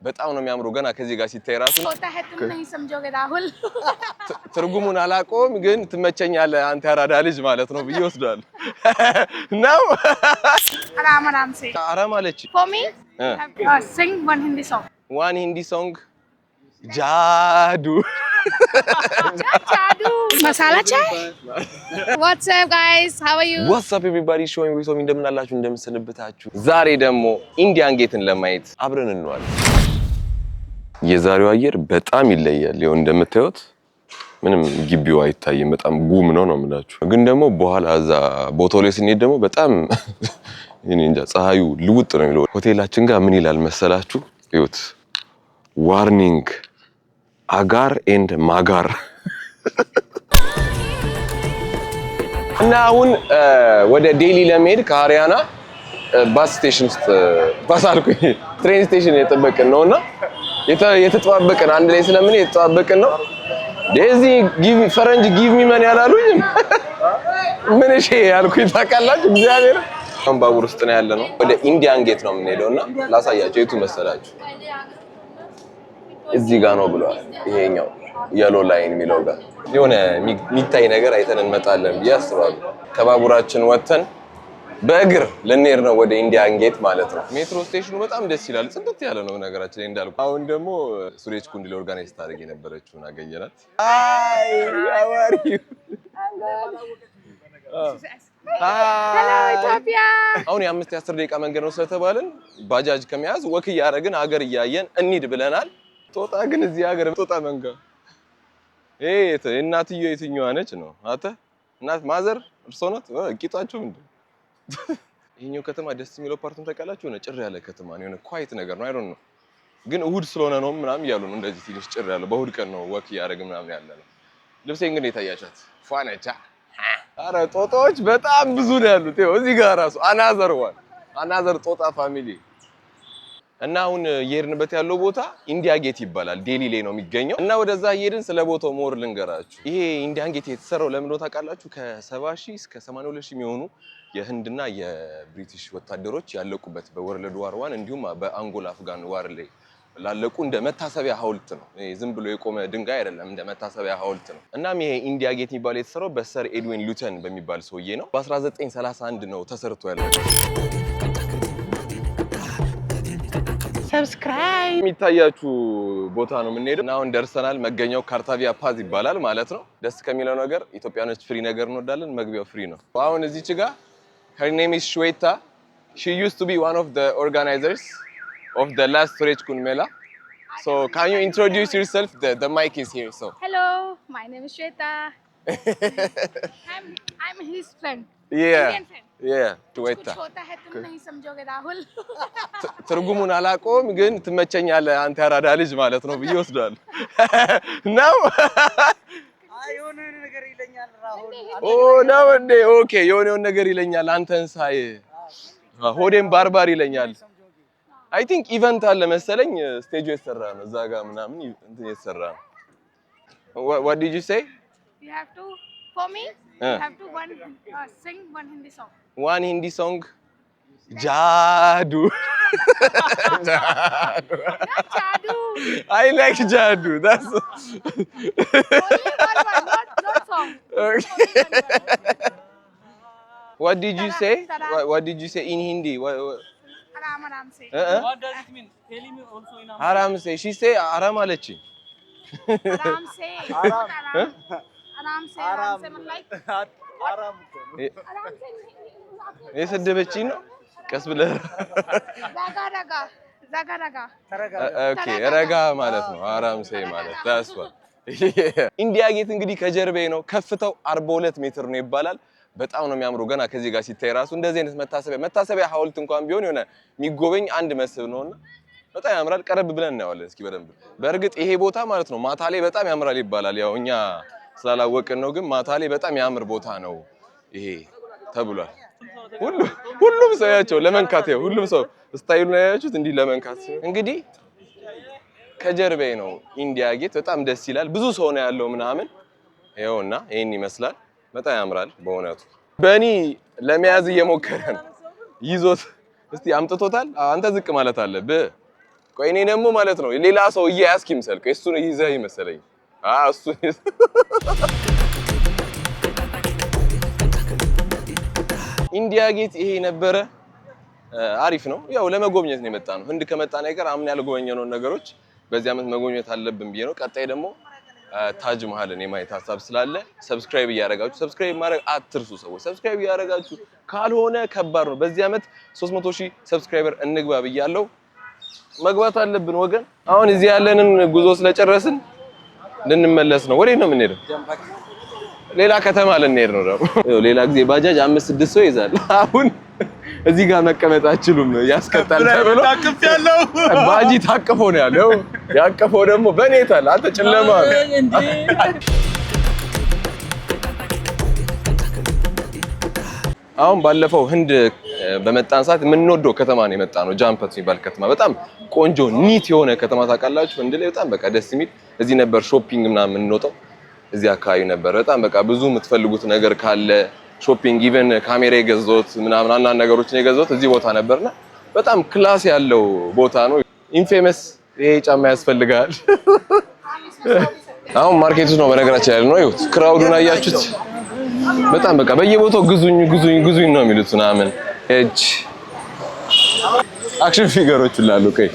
በጣም ነው የሚያምረው ገና ከዚህ ጋር ሲታይ ራሱ होता है तुम नहीं समझोगे राहुल ትርጉሙን አላቆም ግን ትመቸኛለህ አንተ ያራዳ ልጅ ማለት ነው ብዬ ወስዷል ነው आराम से አራም አለች for me sing one Hindi song जादू जादू मसाला चाय what's up guys how are you what's up everybody showing we so እንደምን አላችሁ እንደምሰነበታችሁ ዛሬ ደግሞ ኢንዲያን ጌትን ለማየት አብረን እንዋል የዛሬው አየር በጣም ይለያል ይኸው እንደምታዩት ምንም ግቢው አይታይም በጣም ጉም ነው የምላችሁ ግን ደግሞ በኋላ እዛ ቦታው ላይ ስንሄድ ደግሞ በጣም እኔ እንጃ ፀሐዩ ልውጥ ነው የሚለው ሆቴላችን ጋር ምን ይላል መሰላችሁ ይሁት ዋርኒንግ አጋር ኤንድ ማጋር እና አሁን ወደ ዴሊ ለመሄድ ከአሪያና ባስ ስቴሽን ውስጥ ባስ አልኩኝ ትሬን ስቴሽን እየጠበቅን ነውና የተጠባበቅን አንድ ላይ ስለምን የተጠባበቅን ነው ዴዚ ጊቭ ፈረንጅ ጊቭ ሚ ማኒ ያላሉኝም ምን እሺ ያልኩኝ ታውቃላችሁ እግዚአብሔር አሁን ባቡር ውስጥ ነው ያለነው ወደ ኢንዲያን ጌት ነው የምንሄደውና ላሳያችሁ የቱ መሰላችሁ እዚህ ጋር ነው ብለዋል ይሄኛው የሎ ላይን የሚለው ጋር የሆነ ሚታይ ነገር አይተን እንመጣለን ያስባሉ ከባቡራችን ወጥተን በእግር ለኔር ነው ወደ ኢንዲያን ጌት ማለት ነው ሜትሮ ስቴሽኑ በጣም ደስ ይላል ጽድት ያለ ነው ነገራችን ላይ እንዳልኩ አሁን ደግሞ ሱሬጅ ኩንዲ ለኦርጋናይዝ ታደርግ የነበረችውን አገኘናት አይ how are you hello ኢትዮጵያ አሁን የ5-10 ደቂቃ መንገድ ነው ስለተባለን ባጃጅ ከመያዝ ወክ ያረግን ሀገር እያየን እንሂድ ብለናል ጦጣ ግን እዚህ ሀገር ጦጣ መንጋ እናትዬ የትኛዋ ነች ነው አተ እናት ማዘር እርሶ ናት ቂጣችሁ ምንድን ይሄኛው ከተማ ደስ የሚለው ፓርቱን ተቃላችሁ ነው ጭር ያለ ከተማ ነው የሆነ ኳይት ነገር ነው አይ ዶንት ኖ ግን እሁድ ስለሆነ ነው ምናምን ያሉ ነው እንደዚህ ትንሽ ጭር ያለ በእሁድ ቀን ነው ወክ ያረግ ምናምን ያለ ነው ልብሴን ግን የታያቻት ፋነቻ አረ ጦጣዎች በጣም ብዙ ነው ያሉት ይኸው እዚህ ጋር ራሱ አናዘር ጦጣ ፋሚሊ እና አሁን የሄድንበት ያለው ቦታ ኢንዲያ ጌት ይባላል ዴሊ ላይ ነው የሚገኘው እና ወደዛ እየሄድን ስለ ቦታው ሞር ልንገራችሁ ይሄ ኢንዲያን ጌት የተሰራው ለምን ነው ታውቃላችሁ ከ70,000 እስከ 82,000 የሚሆኑ የህንድና የብሪቲሽ ወታደሮች ያለቁበት በወርልድ ዋር 1 እንዲሁም በአንጎላ አፍጋን ዋር ላይ ላለቁ እንደ መታሰቢያ ሐውልት ነው ዝም ብሎ የቆመ ድንጋይ አይደለም እንደ መታሰቢያ ሐውልት ነው እናም ይሄ ኢንዲያ ጌት የሚባለው የተሰራው በሰር ኤድዊን ሉተን በሚባል ሰውዬ ነው በ1931 ነው ተሰርቶ ያለው ሰብስክራይብ የሚታያችሁ ቦታ ነው የምንሄደው እና አሁን ደርሰናል መገኛው ካርታቪያ ፓዝ ይባላል ማለት ነው ደስ ከሚለው ነገር ኢትዮጵያኖች ፍሪ ነገር እንወዳለን መግቢያው ፍሪ ነው አሁን እዚች ጋር her name is Shweta she used to be one of the organizers of the last Surej Kund Mela so can you introduce yourself the mic is here so hello my name is Shweta I'm his friend Indian friend Yeah, कुछ होता है तुम नहीं समझोगे राहुल ትርጉሙን አላቆም ግን ትመቸኛለህ አንተ ያራዳ ልጅ ማለት ነው ብዬ ወስዷል ነው የሆነ ነገር ይለኛል ራሁል ነው እንዴ ኦኬ የሆነ ነገር ይለኛል አንተን ሳይ ሆዴም ባርባር ይለኛል አይ ቲንክ ኢቨንት አለ መሰለኝ ስቴጅ የተሰራ ነው እዛ ጋር ምናምን እንትን የተሰራ ነው what did you say you have to for me you have to sing one Hindi song Jadoo Jadoo I like Jadoo that's only one not song okay. What did you say what did you say in Hindi what aram se what does it mean tell me also in aram se she say aram alachi aram se मतलब like አራም የሰደበችኝ ነው ቀስ ብለህ ረጋ ኦኬ ረጋ ማለት ነው አራም ሰይ ማለት ታስዋ ኢንዲያ ጌት እንግዲህ ከጀርባዬ ነው ከፍታው 42 ሜትር ነው ይባላል በጣም ነው የሚያምረው ገና ከዚህ ጋር ሲታይ ራሱ እንደዚህ አይነት መታሰቢያ ሐውልት እንኳን ቢሆን የሆነ የሚጎበኝ አንድ መስህብ ነውና በጣም ያምራል ቀረብ ብለን እናያለን እስኪ በደንብ በእርግጥ ይሄ ቦታ ማለት ነው ማታ ላይ በጣም ያምራል ይባላል ያው እኛ ስላላወቅን ነው ግን ማታ ላይ በጣም ያምር ቦታ ነው ይሄ ተብሏል ሁሉም ሰው ያቸው ለመንካት ያው ሁሉም ሰው ስታይሉ ነው ያያችሁት እንዲህ ለመንካት እንግዲህ ከጀርባዬ ነው ኢንዲያ ጌት በጣም ደስ ይላል ብዙ ሰው ነው ያለው ምናምን ይኸውና ይሄን ይመስላል በጣም ያምራል በእውነቱ በእኔ ለመያዝ እየሞከረ ነው ይዞት እስቲ አምጥቶታል አንተ ዝቅ ማለት አለብህ ቆይ እኔ ደግሞ ማለት ነው ሌላ ሰው እያያዝክ ይምሰል እሱን ይዘህ ይመስለኝ እሱ ኢንዲያ ጌት ይሄ ነበረ አሪፍ ነው ያው ለመጎብኘት ነው የመጣ ነው ህንድ ከመጣን አይቀር አምን ያልጎበኘነው ነገሮች በዚህ አመት መጎብኘት አለብን ብዬ ነው ቀጣይ ደግሞ ታጅ መሃልን የማየት ሐሳብ ስላለ ሰብስክራይብ ያደርጋችሁ ሰብስክራይብ ማድረግ አትርሱ ሰዎች ሰብስክራይብ ያደርጋችሁ ካልሆነ ከባድ ነው በዚህ አመት 300,000 ሰብስክራይበር እንግባ ብያለሁ መግባት አለብን ወገን አሁን እዚህ ያለንን ጉዞ ስለጨረስን ልንመለስ ነው ወዴት ነው የምንሄደው ሌላ ከተማ ልንሄድ ነው ደግሞ ሌላ ጊዜ ባጃጅ 5-6 ሰው ይዛል አሁን እዚህ ጋር መቀመጥ አችሉም ያስከታል ተብሎ ታቅፍ ያለው ባጂ ታቅፎ ነው ያለው ያቀፈው ደግሞ በኔታል አንተ ጨለማ አሁን ባለፈው ህንድ በመጣን ሰዓት የምንወደው ከተማ ነው የመጣ ነው ጃምፐት የሚባል ከተማ በጣም ቆንጆ ኒት የሆነ ከተማ ታውቃላችሁ ህንድ ላይ በጣም በቃ ደስ የሚል እዚህ ነበር ሾፒንግ ምናምን የምንወጣው እዚህ አካባቢ ነበር በጣም በቃ ብዙ የምትፈልጉት ነገር ካለ ሾፒንግ ኢቨን ካሜራ የገዛሁት ምናምን አንዳንድ ነገሮችን የገዛሁት እዚህ ቦታ ነበርና በጣም ክላስ ያለው ቦታ ነው ኢንፌመስ ይሄ ጫማ ያስፈልጋል አሁን ማርኬት ውስጥ ነው በነገራችን ላይ ነው ይሁት ክራውዱን አያችሁት በጣም በቃ በየቦታው ግዙኝ ነው የሚሉት ምናምን እጅ አክሽን ፊገሮች ላሉ ከይ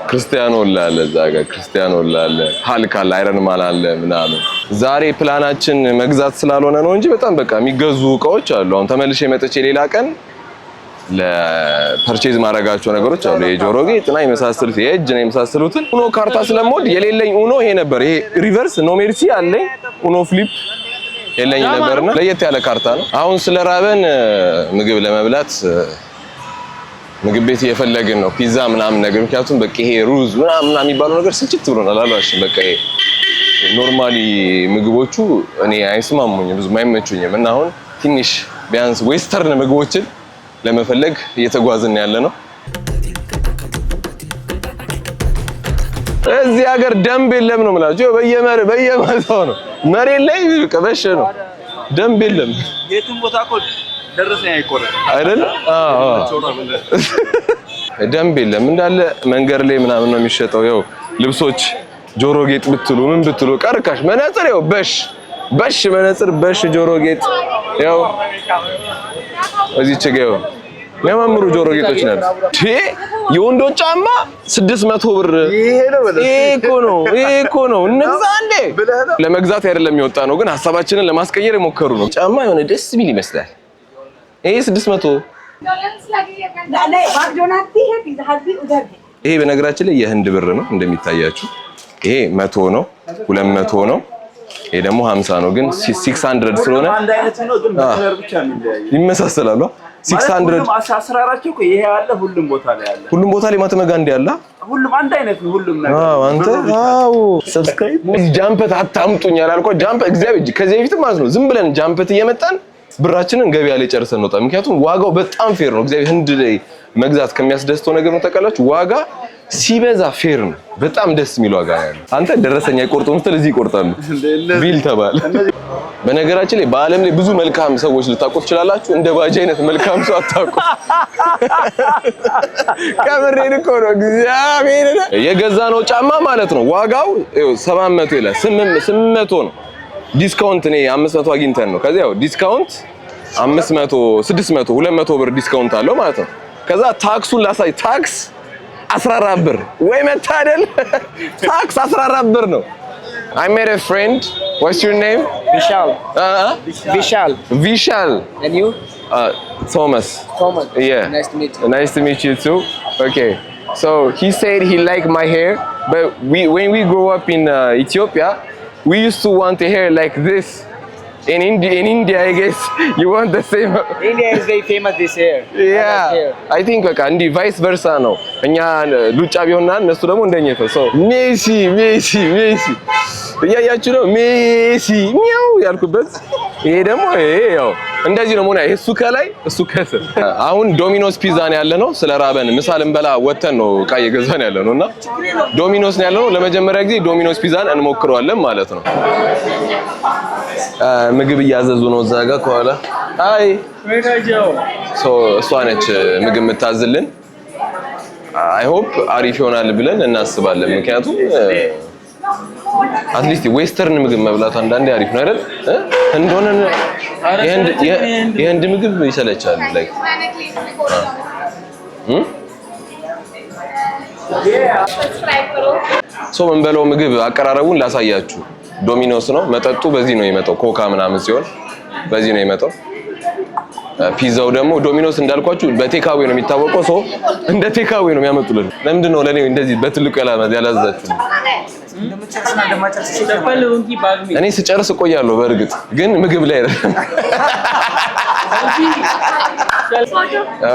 ክርስቲያኖ ላለ ዛጋ ክርስቲያኖ ላለ ሃልክ አለ አይረን ማን አለ ምናምን ዛሬ ፕላናችን መግዛት ስላልሆነ ነው እንጂ በጣም በቃ የሚገዙ እቃዎች አሉ አሁን ተመልሼ መጥቼ ሌላ ቀን ለፐርቼዝ ማድረጋቸው ነገሮች አሉ የጆሮ ጌጥ እና የመሳሰሉት የእጅ ነው የመሳሰሉት ኡኖ ካርታ ስለሞድ የሌለኝ ኡኖ ይሄ ነበር ይሄ ሪቨርስ ኖ ሜርሲ አለኝ ኡኖ ፍሊፕ የለኝ ነበርና ለየት ያለ ካርታ ነው አሁን ስለራበን ምግብ ለመብላት ምግብ ቤት እየፈለግን ነው ፒዛ ምናምን ነገር ምክንያቱም በቃ ይሄ ሩዝ ምናምን የሚባለው ነገር ስልችት ብሎናል አላልሽም በቃ ይሄ ኖርማሊ ምግቦቹ እኔ አይስማሙኝም ብዙ አይመቹኝም እና አሁን ትንሽ ቢያንስ ዌስተርን ምግቦችን ለመፈለግ እየተጓዝን ያለ ነው እዚህ ሀገር ደንብ የለም ነው የምላችሁ በየመታው ነው መሬት ላይ ቀበሽ ነው ደንብ የለም የትም ቦታ እኮ ደረሰኝ አይቆረጥ አይደል ደንብ የለም እንዳለ መንገድ ላይ ምናምን ነው የሚሸጠው ያው ልብሶች ጆሮ ጌጥ ብትሉ ምን ብትሉ ቀርካሽ መነጽር ያው በሽ መነጽር በሽ ጆሮ ጌጥ ያው እዚህ ቸገው የሚያማምሩ ጆሮ ጌጦች ናቸው የወንዶች ጫማ 600 ብር ይሄ እኮ ነው እንግዛ እንዴ ለመግዛት አይደለም የሚወጣ ነው ግን ሐሳባችንን ለማስቀየር የሞከሩ ነው ጫማ የሆነ ደስ ቢል ይመስላል ይሄ 600 ይሄ በነገራችን ላይ የህንድ ብር ነው እንደሚታያችሁ ይሄ 100 ነው 200 ነው ይሄ ደግሞ 50 ነው ግን 600 ስለሆነ አንድ አይነት ነው ግን በከለር ብቻ የሚለያየው ይመሳሰላሉ 600 አሰራራቸው እኮ ይሄ ያለ ሁሉም ቦታ ላይ ያለ ሁሉም ቦታ ላይ ማተመጋ እንደ ያለ ሁሉም አንድ አይነት ነው ሁሉም ነገር አንተ ሰብስክራይብ ጃምፐት አታምጡኝ አላልኩ ጃምፐት እግዚአብሔር ከዚህ በፊት ማለት ነው ዝም ብለን ጃምፐት እየመጣን ብራችንን ገበያ ላይ ጨርሰን ነው ምክንያቱም ዋጋው በጣም ፌር ነው እግዚአብሔር ህንድ ላይ መግዛት ከሚያስደስተው ነገር ነው ተቀላችሁ ዋጋ ሲበዛ ፌር ነው በጣም ደስ የሚል ዋጋ ያለው አንተ ደረሰኛ ይቆርጡም ስትል እዚህ ይቆርጣሉ ቢል ተባለ በነገራችን ላይ በአለም ላይ ብዙ መልካም ሰዎች ልታቆት ይችላልላችሁ እንደ ባጅ አይነት መልካም ሰው አታውቁ ካሜራዬን እኮ ነው እግዚአብሔር የገዛነው ጫማ ማለት ነው ዋጋው 700 ይላል 800 ነው ዲስካውንት ነው 500 አግኝተን ነው ከዛ ያው ዲስካውንት 500 600 200 ብር ዲስካውንት አለው ማለት ነው ከዛ ታክሱን ላሳይ ታክስ 14 ብር ወይ መታደል ታክስ 14 ብር ነው I met a friend what's your name Vishal. Vishal And you? Thomas. Yeah. Nice to meet you too. Okay. So he said he liked my hair but when we grew up in Ethiopia we used to want a hair like this in India I guess you want the same India is very famous this hair. Yeah I think like and vice versa ነው እኛ ሉጫ ቢሆንና እነሱ ደግሞ እንደኛ ፈሶ ሜሲ እያያችሁ ነው ሜሲ ሚያው ያልኩበት ይሄ ደግሞ ያው እንደዚህ ነው ሞና እሱ ከላይ እሱ ከስር አሁን ዶሚኖስ ፒዛ ነው ያለነው ስለራበን ምሳልን በላ ወተን ነው ቃ የገዛን ያለነውና ዶሚኖስ ነው ያለነው ለመጀመሪያ ጊዜ ዶሚኖስ ፒዛን እንሞክረዋለን ማለት ነው ምግብ እያዘዙ ነው እዛ ጋር ከኋላ አይ እሷ ነች ምግብ የምታዝልን አይ ሆፕ አሪፍ ይሆናል ብለን እናስባለን። ምክንያቱም አትሊስት ዌስተርን ምግብ መብላት አንዳንዴ አሪፍ ነው አይደል? እንደሆነ የህንድ ምግብ ይሰለቻል ላይክ ሶ መንበለው ምግብ አቀራረቡን ላሳያችሁ። ዶሚኖስ ነው መጠጡ በዚህ ነው የመጣው። ኮካ ምናምን ሲሆን በዚህ ነው የመጣው። ፒዛው ደግሞ ዶሚኖስ እንዳልኳችሁ በቴካዌ ነው የሚታወቀው። ሶ እንደ ቴካዌ ነው የሚያመጡልን። ለምንድን ነው ለኔ እንደዚህ በትልቁ ያላዛችሁ? እኔ ስጨርስ እቆያለሁ። በእርግጥ ግን ምግብ ላይ አይደለም።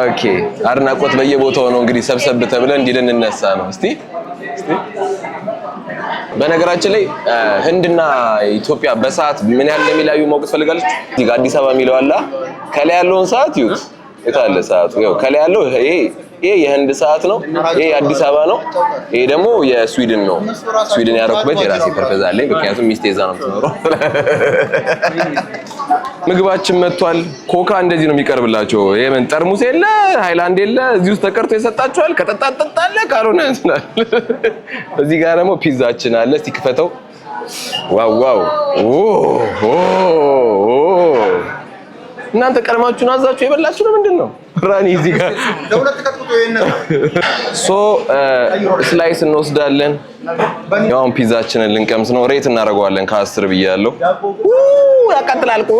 ኦኬ አድናቆት በየቦታው ነው እንግዲህ ሰብሰብ ተብለን እንዲህ ልንነሳ ነው። እስቲ በነገራችን ላይ ህንድና ኢትዮጵያ በሰዓት ምን ያህል እንደሚለያዩ ማወቅ ትፈልጋለች? እዚህ ጋር አዲስ አበባ የሚለው አለ። ከላይ ያለውን ሰዓት ይዩት። የታለ ሰዓቱ? ያው ከላይ ያለው ይሄ የህንድ ሰዓት ነው። ይሄ አዲስ አበባ ነው። ይሄ ደግሞ የስዊድን ነው። ስዊድን ያደረኩበት የራሴ ፐርፐዝ አለኝ። ምክንያቱም ሚስቴ እዛ ነው የምትኖረው። ምግባችን መጥቷል። ኮካ እንደዚህ ነው የሚቀርብላቸው። የምን ጠርሙስ የለ ሃይላንድ የለ እዚህ ውስጥ ተቀርቶ ይሰጣቸዋል። ከጠጣ ጠጣለ ካልሆነ እንስላል። እዚህ ጋር ደግሞ ፒዛችን አለ። እስቲ ክፈተው። ዋው ዋው ኦ እናንተ ቀለማችሁን አዛችሁ የበላችሁ ነው ምንድነው? ራኒ እዚህ ጋር ለሁለት ተቀጥቶ ሶ ስላይስ እንወስዳለን። ያው ፒዛችንን ልንቀምስ ነው። ሬት እናደርገዋለን ከ10 ብያለሁ። ያቃጥላል እኮ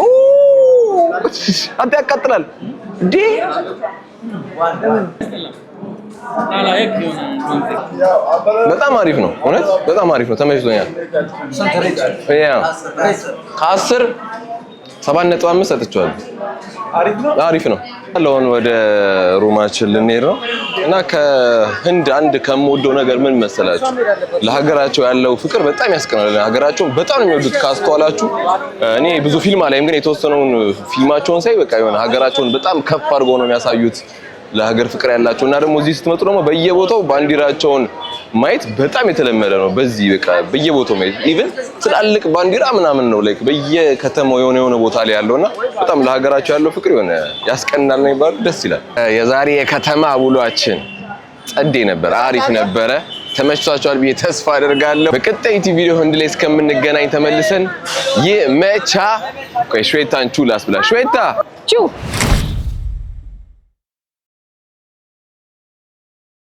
አንተ ያቃጥላል እንዴ? በጣም አሪፍ ነው። እውነት በጣም አሪፍ ነው። ተመችቶኛል። ያ ከ10 7.5 ሰጥቻለሁ። አሪፍ ነው። አሁን ወደ ሩማችን ልንሄድ ነው እና ከህንድ አንድ ከምወደው ነገር ምን መሰላችሁ? ለሀገራቸው ያለው ፍቅር በጣም ያስቀናል። ሀገራቸውን በጣም ነው የሚወዱት። ካስተዋላችሁ እኔ ብዙ ፊልም አላይም፣ ግን የተወሰነውን ፊልማቸውን ሳይ በቃ የሆነ ሀገራቸውን በጣም ከፍ አድርገው ነው የሚያሳዩት። ለሀገር ፍቅር ያላቸው እና ደግሞ እዚህ ስትመጡ ደግሞ በየቦታው ባንዲራቸውን ማየት በጣም የተለመደ ነው። በዚህ በቃ በየቦታው ማየት ኢቭን ትላልቅ ባንዲራ ምናምን ነው ላይክ በየከተማው የሆነ ቦታ ላይ ያለውና በጣም ለሀገራቸው ያለው ፍቅር የሆነ ያስቀናል ነው ይባላል። ደስ ይላል። የዛሬ የከተማ ውሏችን ጸዴ ነበር፣ አሪፍ ነበረ። ተመችቷችኋል ብዬ ተስፋ አደርጋለሁ። በቀጣይ ቪዲዮ ህንድ ላይ እስከምንገናኝ ተመልሰን ይመቻ። ቆይ ሽዌታን ቹላስ ብላ ሽዌታ ቹ